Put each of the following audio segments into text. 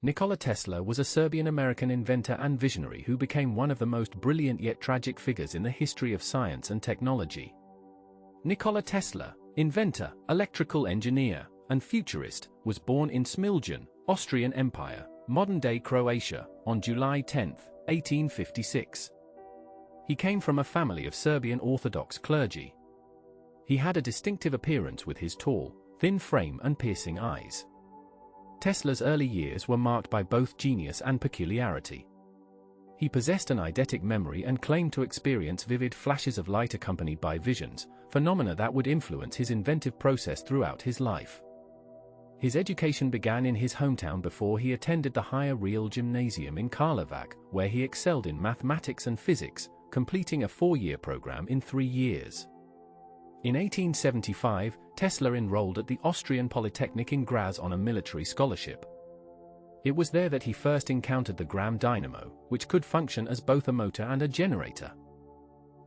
Nikola Tesla was a Serbian-American inventor and visionary who became one of the most brilliant yet tragic figures in the history of science and technology. Nikola Tesla, inventor, electrical engineer, and futurist, was born in Smiljan, Austrian Empire, modern-day Croatia, on July 10, 1856. He came from a family of Serbian Orthodox clergy. He had a distinctive appearance with his tall, thin frame and piercing eyes. Tesla's early years were marked by both genius and peculiarity. He possessed an eidetic memory and claimed to experience vivid flashes of light accompanied by visions, phenomena that would influence his inventive process throughout his life. His education began in his hometown before he attended the Higher Real Gymnasium in Karlovac, where he excelled in mathematics and physics, completing a 4-year program in 3 years. In 1875, Tesla enrolled at the Austrian Polytechnic in Graz on a military scholarship. It was there that he first encountered the Gramme dynamo, which could function as both a motor and a generator.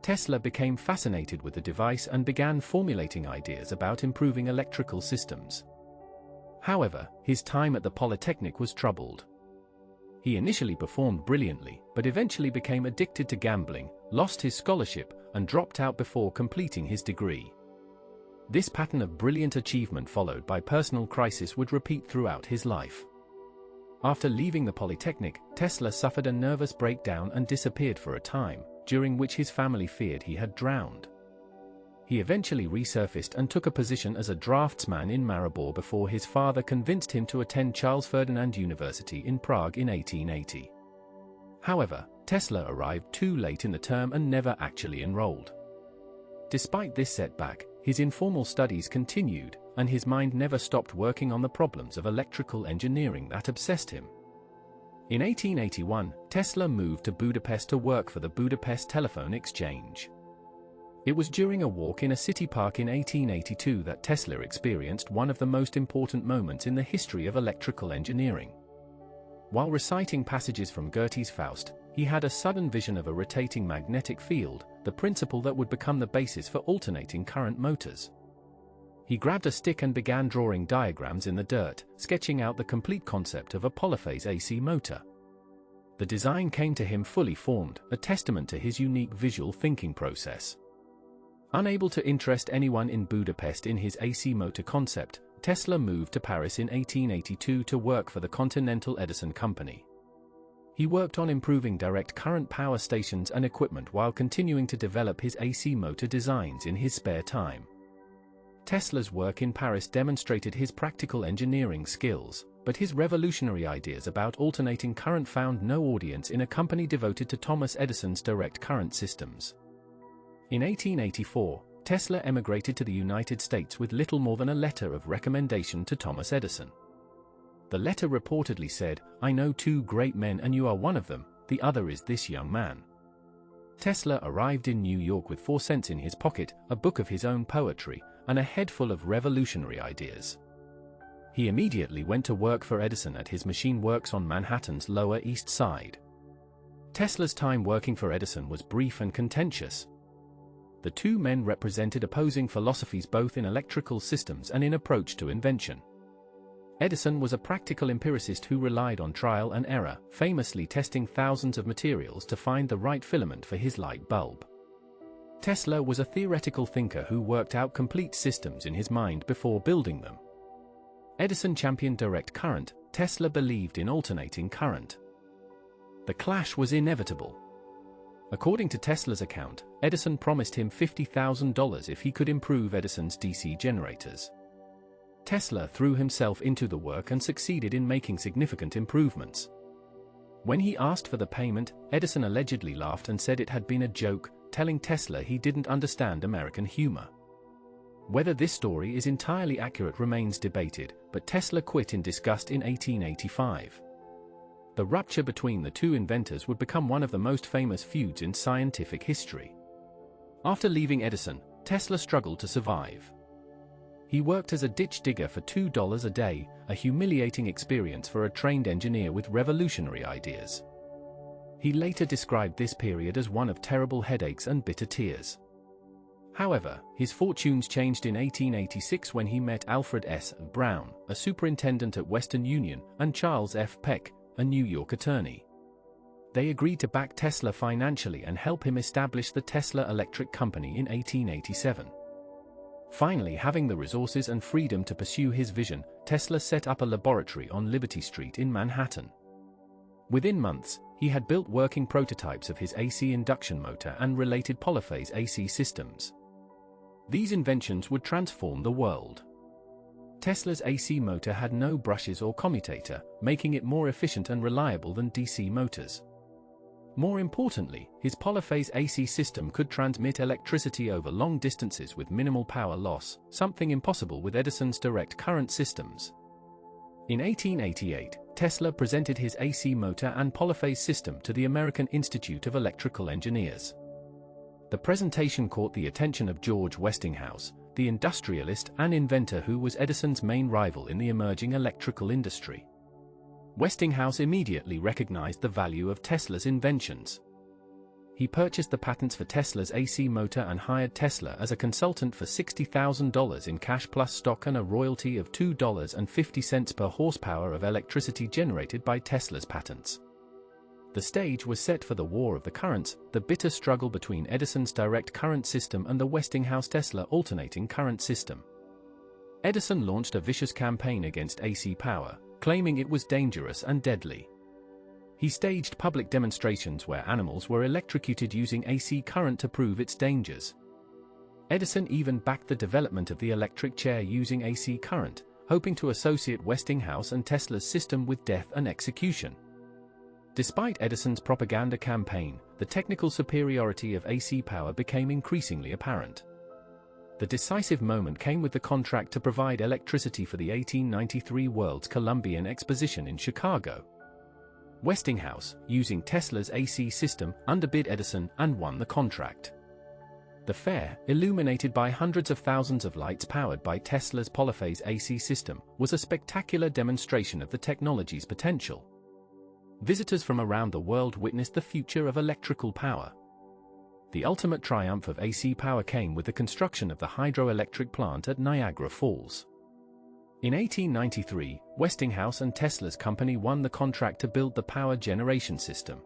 Tesla became fascinated with the device and began formulating ideas about improving electrical systems. However, his time at the Polytechnic was troubled. He initially performed brilliantly, but eventually became addicted to gambling, lost his scholarship, and dropped out before completing his degree. This pattern of brilliant achievement followed by personal crisis would repeat throughout his life. After leaving the Polytechnic, Tesla suffered a nervous breakdown and disappeared for a time, during which his family feared he had drowned. He eventually resurfaced and took a position as a draftsman in Maribor before his father convinced him to attend Charles Ferdinand University in Prague in 1880. However, Tesla arrived too late in the term and never actually enrolled. Despite this setback, his informal studies continued, and his mind never stopped working on the problems of electrical engineering that obsessed him. In 1881, Tesla moved to Budapest to work for the Budapest Telephone Exchange. It was during a walk in a city park in 1882 that Tesla experienced one of the most important moments in the history of electrical engineering. While reciting passages from Goethe's Faust, he had a sudden vision of a rotating magnetic field, the principle that would become the basis for alternating current motors. He grabbed a stick and began drawing diagrams in the dirt, sketching out the complete concept of a polyphase AC motor. The design came to him fully formed, a testament to his unique visual thinking process. Unable to interest anyone in Budapest in his AC motor concept, Tesla moved to Paris in 1882 to work for the Continental Edison Company. He worked on improving direct current power stations and equipment while continuing to develop his AC motor designs in his spare time. Tesla's work in Paris demonstrated his practical engineering skills, but his revolutionary ideas about alternating current found no audience in a company devoted to Thomas Edison's direct current systems. In 1884, Tesla emigrated to the United States with little more than a letter of recommendation to Thomas Edison. The letter reportedly said, "I know 2 great men and you are one of them, the other is this young man." Tesla arrived in New York with 4 cents in his pocket, a book of his own poetry, and a head full of revolutionary ideas. He immediately went to work for Edison at his machine works on Manhattan's Lower East Side. Tesla's time working for Edison was brief and contentious. The 2 men represented opposing philosophies both in electrical systems and in approach to invention. Edison was a practical empiricist who relied on trial and error, famously testing thousands of materials to find the right filament for his light bulb. Tesla was a theoretical thinker who worked out complete systems in his mind before building them. Edison championed direct current, Tesla believed in alternating current. The clash was inevitable. According to Tesla's account, Edison promised him $50,000 if he could improve Edison's DC generators. Tesla threw himself into the work and succeeded in making significant improvements. When he asked for the payment, Edison allegedly laughed and said it had been a joke, telling Tesla he didn't understand American humor. Whether this story is entirely accurate remains debated, but Tesla quit in disgust in 1885. The rupture between the 2 inventors would become one of the most famous feuds in scientific history. After leaving Edison, Tesla struggled to survive. He worked as a ditch digger for $2 a day, a humiliating experience for a trained engineer with revolutionary ideas. He later described this period as one of terrible headaches and bitter tears. However, his fortunes changed in 1886 when he met Alfred S. Brown, a superintendent at Western Union, and Charles F. Peck, a New York attorney. They agreed to back Tesla financially and help him establish the Tesla Electric Company in 1887. Finally, having the resources and freedom to pursue his vision, Tesla set up a laboratory on Liberty Street in Manhattan. Within months, he had built working prototypes of his AC induction motor and related polyphase AC systems. These inventions would transform the world. Tesla's AC motor had no brushes or commutator, making it more efficient and reliable than DC motors. More importantly, his polyphase AC system could transmit electricity over long distances with minimal power loss, something impossible with Edison's direct current systems. In 1888, Tesla presented his AC motor and polyphase system to the American Institute of Electrical Engineers. The presentation caught the attention of George Westinghouse, the industrialist and inventor who was Edison's main rival in the emerging electrical industry. Westinghouse immediately recognized the value of Tesla's inventions. He purchased the patents for Tesla's AC motor and hired Tesla as a consultant for $60,000 in cash plus stock and a royalty of $2.50 per horsepower of electricity generated by Tesla's patents. The stage was set for the War of the Currents, the bitter struggle between Edison's direct current system and the Westinghouse-Tesla alternating current system. Edison launched a vicious campaign against AC power, claiming it was dangerous and deadly. He staged public demonstrations where animals were electrocuted using AC current to prove its dangers. Edison even backed the development of the electric chair using AC current, hoping to associate Westinghouse and Tesla's system with death and execution. Despite Edison's propaganda campaign, the technical superiority of AC power became increasingly apparent. The decisive moment came with the contract to provide electricity for the 1893 World's Columbian Exposition in Chicago. Westinghouse, using Tesla's AC system, underbid Edison and won the contract. The fair, illuminated by hundreds of thousands of lights powered by Tesla's polyphase AC system, was a spectacular demonstration of the technology's potential. Visitors from around the world witnessed the future of electrical power. The ultimate triumph of AC power came with the construction of the hydroelectric plant at Niagara Falls. In 1893, Westinghouse and Tesla's company won the contract to build the power generation system.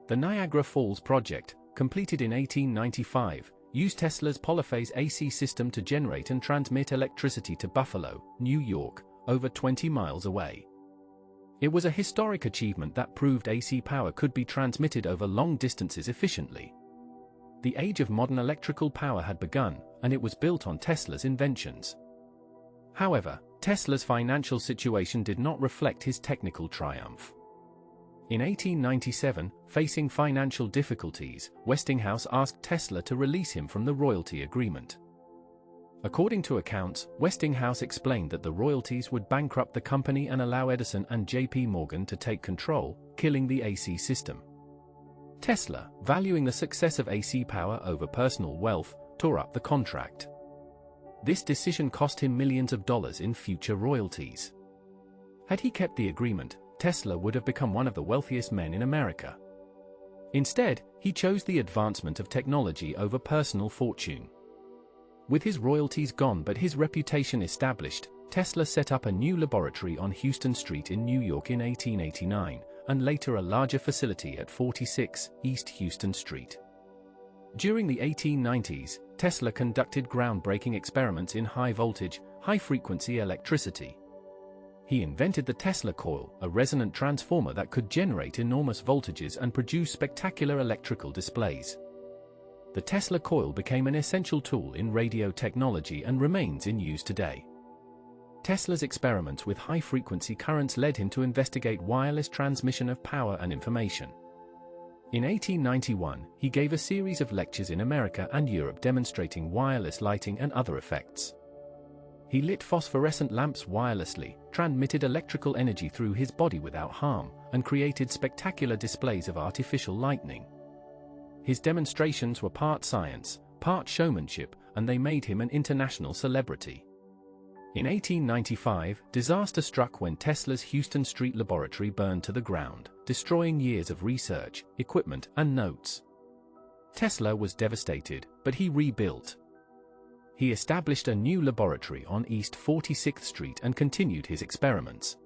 The Niagara Falls project, completed in 1895, used Tesla's polyphase AC system to generate and transmit electricity to Buffalo, New York, over 20 miles away. It was a historic achievement that proved AC power could be transmitted over long distances efficiently. The age of modern electrical power had begun, and it was built on Tesla's inventions. However, Tesla's financial situation did not reflect his technical triumph. In 1897, facing financial difficulties, Westinghouse asked Tesla to release him from the royalty agreement. According to accounts, Westinghouse explained that the royalties would bankrupt the company and allow Edison and J.P. Morgan to take control, killing the AC system. Tesla, valuing the success of AC power over personal wealth, tore up the contract. This decision cost him millions of dollars in future royalties. Had he kept the agreement, Tesla would have become one of the wealthiest men in America. Instead, he chose the advancement of technology over personal fortune. With his royalties gone but his reputation established, Tesla set up a new laboratory on Houston Street in New York in 1889, and later a larger facility at 46 East Houston Street. During the 1890s, Tesla conducted groundbreaking experiments in high-voltage, high-frequency electricity. He invented the Tesla coil, a resonant transformer that could generate enormous voltages and produce spectacular electrical displays. The Tesla coil became an essential tool in radio technology and remains in use today. Tesla's experiments with high-frequency currents led him to investigate wireless transmission of power and information. In 1891, he gave a series of lectures in America and Europe demonstrating wireless lighting and other effects. He lit phosphorescent lamps wirelessly, transmitted electrical energy through his body without harm, and created spectacular displays of artificial lightning. His demonstrations were part science, part showmanship, and they made him an international celebrity. In 1895, disaster struck when Tesla's Houston Street laboratory burned to the ground, destroying years of research, equipment, and notes. Tesla was devastated, but he rebuilt. He established a new laboratory on East 46th Street and continued his experiments.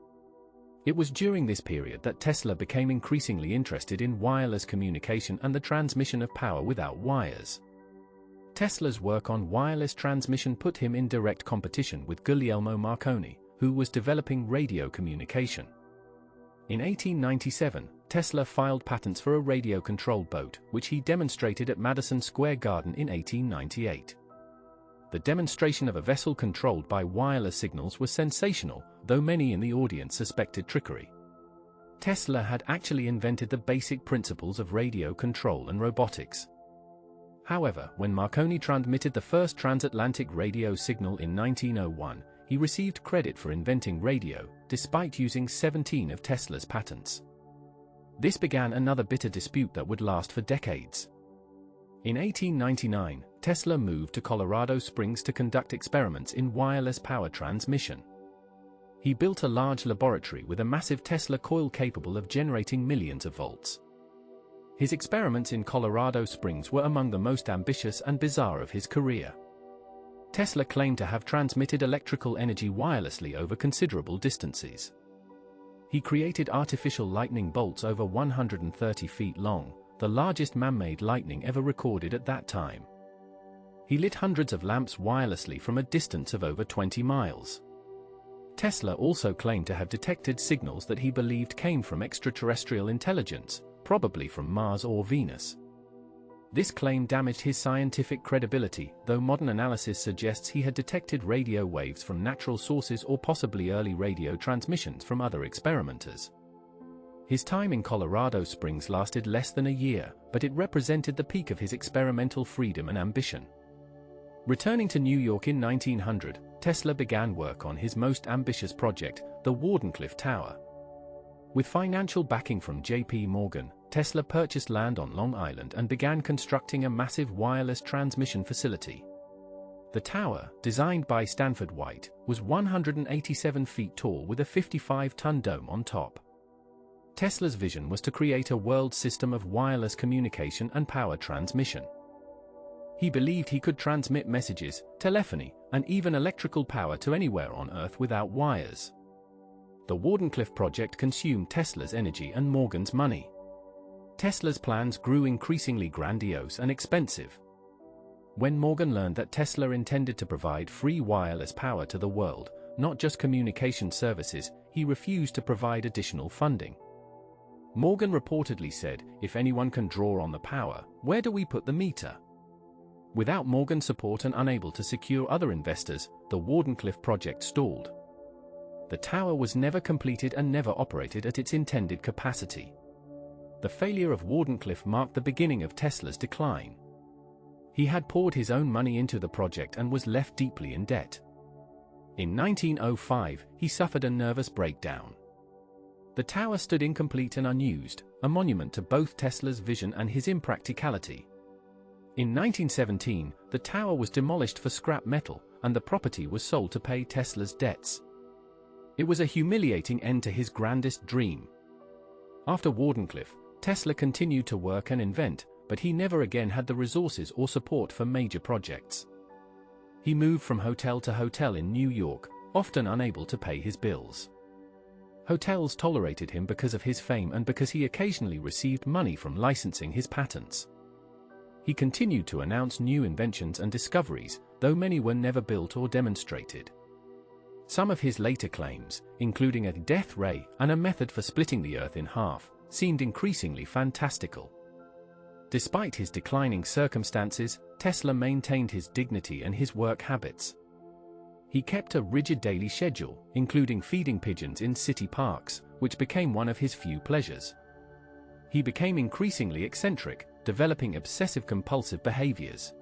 It was during this period that Tesla became increasingly interested in wireless communication and the transmission of power without wires. Tesla's work on wireless transmission put him in direct competition with Guglielmo Marconi, who was developing radio communication. In 1897, Tesla filed patents for a radio-controlled boat, which he demonstrated at Madison Square Garden in 1898. The demonstration of a vessel controlled by wireless signals was sensational, though many in the audience suspected trickery. Tesla had actually invented the basic principles of radio control and robotics. However, when Marconi transmitted the first transatlantic radio signal in 1901, he received credit for inventing radio, despite using 17 of Tesla's patents. This began another bitter dispute that would last for decades. In 1899, Tesla moved to Colorado Springs to conduct experiments in wireless power transmission. He built a large laboratory with a massive Tesla coil capable of generating millions of volts. His experiments in Colorado Springs were among the most ambitious and bizarre of his career. Tesla claimed to have transmitted electrical energy wirelessly over considerable distances. He created artificial lightning bolts over 130 feet long, the largest man-made lightning ever recorded at that time. He lit hundreds of lamps wirelessly from a distance of over 20 miles. Tesla also claimed to have detected signals that he believed came from extraterrestrial intelligence, probably from Mars or Venus. This claim damaged his scientific credibility, though modern analysis suggests he had detected radio waves from natural sources or possibly early radio transmissions from other experimenters. His time in Colorado Springs lasted less than a year, but it represented the peak of his experimental freedom and ambition. Returning to New York in 1900, Tesla began work on his most ambitious project, the Wardenclyffe Tower. With financial backing from J.P. Morgan, Tesla purchased land on Long Island and began constructing a massive wireless transmission facility. The tower, designed by Stanford White, was 187 feet tall with a 55-ton dome on top. Tesla's vision was to create a world system of wireless communication and power transmission. He believed he could transmit messages, telephony, and even electrical power to anywhere on Earth without wires. The Wardenclyffe project consumed Tesla's energy and Morgan's money. Tesla's plans grew increasingly grandiose and expensive. When Morgan learned that Tesla intended to provide free wireless power to the world, not just communication services, he refused to provide additional funding. Morgan reportedly said, "If anyone can draw on the power, where do we put the meter?" Without Morgan's support and unable to secure other investors, the Wardenclyffe project stalled. The tower was never completed and never operated at its intended capacity. The failure of Wardenclyffe marked the beginning of Tesla's decline. He had poured his own money into the project and was left deeply in debt. In 1905, he suffered a nervous breakdown. The tower stood incomplete and unused, a monument to both Tesla's vision and his impracticality. In 1917, the tower was demolished for scrap metal, and the property was sold to pay Tesla's debts. It was a humiliating end to his grandest dream. After Wardenclyffe, Tesla continued to work and invent, but he never again had the resources or support for major projects. He moved from hotel to hotel in New York, often unable to pay his bills. Hotels tolerated him because of his fame and because he occasionally received money from licensing his patents. He continued to announce new inventions and discoveries, though many were never built or demonstrated. Some of his later claims, including a death ray and a method for splitting the Earth in half, seemed increasingly fantastical. Despite his declining circumstances, Tesla maintained his dignity and his work habits. He kept a rigid daily schedule, including feeding pigeons in city parks, which became one of his few pleasures. He became increasingly eccentric, developing obsessive-compulsive behaviors.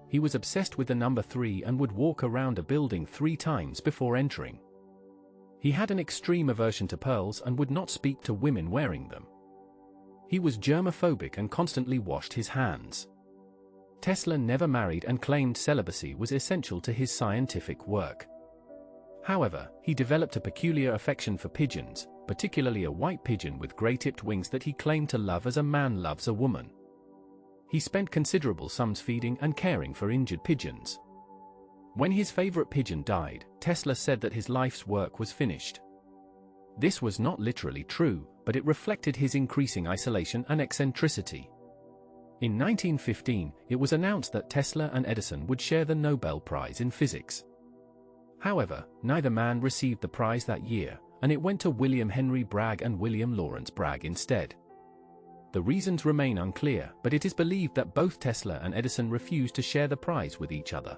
He was obsessed with the number 3 and would walk around a building 3 times before entering. He had an extreme aversion to pearls and would not speak to women wearing them. He was germophobic and constantly washed his hands. Tesla never married and claimed celibacy was essential to his scientific work. However, he developed a peculiar affection for pigeons, particularly a white pigeon with gray-tipped wings that he claimed to love as a man loves a woman. He spent considerable sums feeding and caring for injured pigeons. When his favorite pigeon died, Tesla said that his life's work was finished. This was not literally true, but it reflected his increasing isolation and eccentricity. In 1915, it was announced that Tesla and Edison would share the Nobel Prize in Physics. However, neither man received the prize that year, and it went to William Henry Bragg and William Lawrence Bragg instead. The reasons remain unclear, but it is believed that both Tesla and Edison refused to share the prize with each other.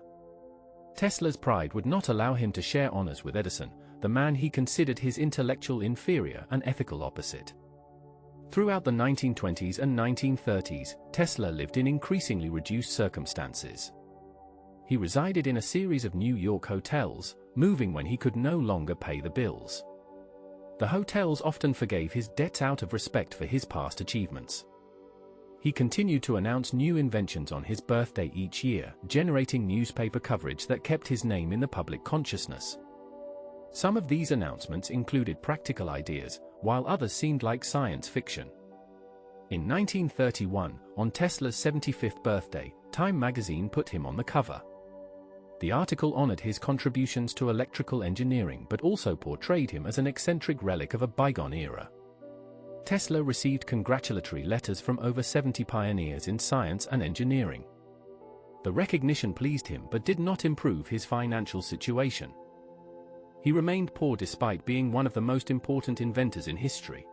Tesla's pride would not allow him to share honors with Edison, the man he considered his intellectual inferior and ethical opposite. Throughout the 1920s and 1930s, Tesla lived in increasingly reduced circumstances. He resided in a series of New York hotels, moving when he could no longer pay the bills. The hotels often forgave his debts out of respect for his past achievements. He continued to announce new inventions on his birthday each year, generating newspaper coverage that kept his name in the public consciousness. Some of these announcements included practical ideas, while others seemed like science fiction. In 1931, on Tesla's 75th birthday, Time magazine put him on the cover. The article honored his contributions to electrical engineering but also portrayed him as an eccentric relic of a bygone era. Tesla received congratulatory letters from over 70 pioneers in science and engineering. The recognition pleased him but did not improve his financial situation. He remained poor despite being one of the most important inventors in history.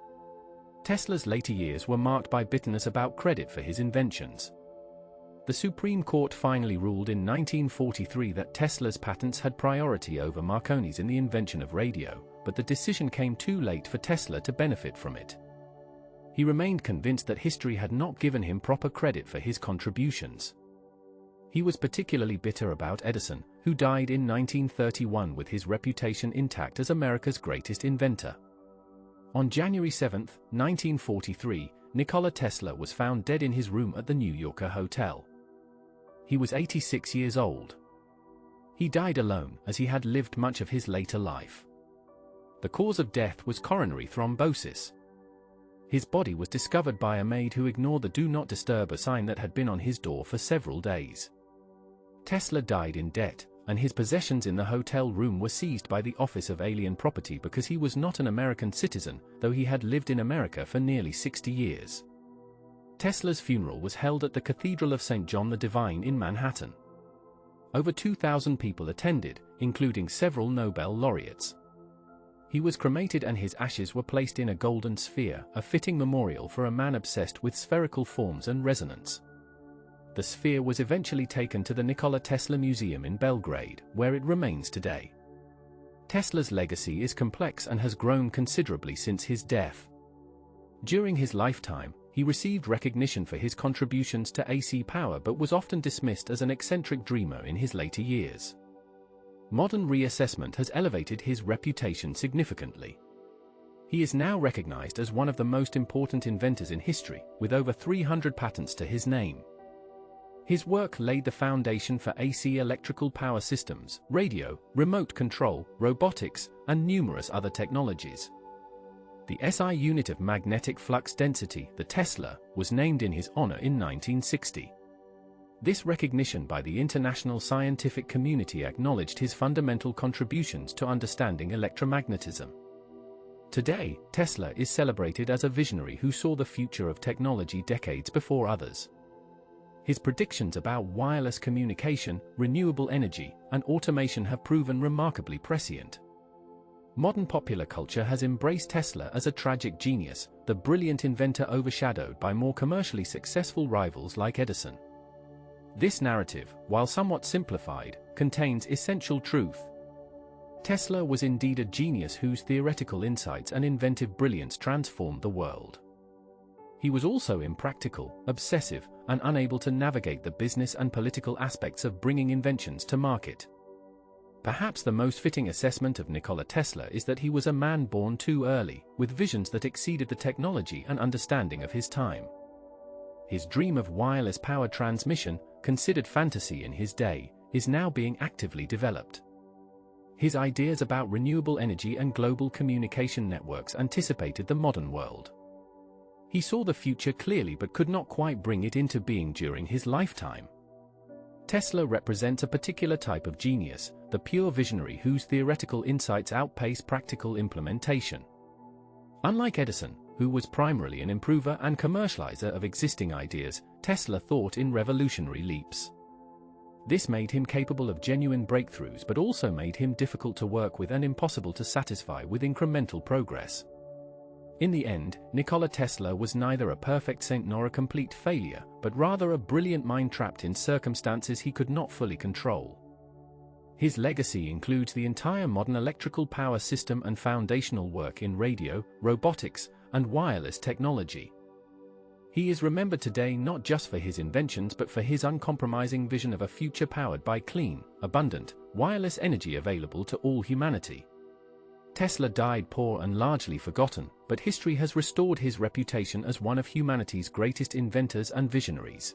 Tesla's later years were marked by bitterness about credit for his inventions. The Supreme Court finally ruled in 1943 that Tesla's patents had priority over Marconi's in the invention of radio, but the decision came too late for Tesla to benefit from it. He remained convinced that history had not given him proper credit for his contributions. He was particularly bitter about Edison, who died in 1931 with his reputation intact as America's greatest inventor. On January 7, 1943, Nikola Tesla was found dead in his room at the New Yorker hotel. He was 86 years old. He died alone, as he had lived much of his later life. The cause of death was coronary thrombosis. His body was discovered by a maid who ignored the "Do Not Disturb" sign that had been on his door for several days. Tesla died in debt, and his possessions in the hotel room were seized by the Office of Alien Property because he was not an American citizen, though he had lived in America for nearly 60 years. Tesla's funeral was held at the Cathedral of St. John the Divine in Manhattan. Over 2,000 people attended, including several Nobel laureates. He was cremated and his ashes were placed in a golden sphere, a fitting memorial for a man obsessed with spherical forms and resonance. The sphere was eventually taken to the Nikola Tesla Museum in Belgrade, where it remains today. Tesla's legacy is complex and has grown considerably since his death. During his lifetime, he received recognition for his contributions to AC power but was often dismissed as an eccentric dreamer in his later years. Modern reassessment has elevated his reputation significantly. He is now recognized as one of the most important inventors in history, with over 300 patents to his name. His work laid the foundation for AC electrical power systems, radio, remote control, robotics, and numerous other technologies. The SI unit of magnetic flux density, the Tesla, was named in his honor in 1960. This recognition by the international scientific community acknowledged his fundamental contributions to understanding electromagnetism. Today, Tesla is celebrated as a visionary who saw the future of technology decades before others. His predictions about wireless communication, renewable energy, and automation have proven remarkably prescient. Modern popular culture has embraced Tesla as a tragic genius, the brilliant inventor overshadowed by more commercially successful rivals like Edison. This narrative, while somewhat simplified, contains essential truth. Tesla was indeed a genius whose theoretical insights and inventive brilliance transformed the world. He was also impractical, obsessive, and unable to navigate the business and political aspects of bringing inventions to market. Perhaps the most fitting assessment of Nikola Tesla is that he was a man born too early, with visions that exceeded the technology and understanding of his time. His dream of wireless power transmission, considered fantasy in his day, is now being actively developed. His ideas about renewable energy and global communication networks anticipated the modern world. He saw the future clearly but could not quite bring it into being during his lifetime. Tesla represents a particular type of genius, the pure visionary whose theoretical insights outpace practical implementation. Unlike Edison, who was primarily an improver and commercializer of existing ideas, Tesla thought in revolutionary leaps. This made him capable of genuine breakthroughs but also made him difficult to work with and impossible to satisfy with incremental progress. In the end, Nikola Tesla was neither a perfect saint nor a complete failure, but rather a brilliant mind trapped in circumstances he could not fully control. His legacy includes the entire modern electrical power system and foundational work in radio, robotics, and wireless technology. He is remembered today not just for his inventions but for his uncompromising vision of a future powered by clean, abundant, wireless energy available to all humanity. Tesla died poor and largely forgotten, but history has restored his reputation as one of humanity's greatest inventors and visionaries.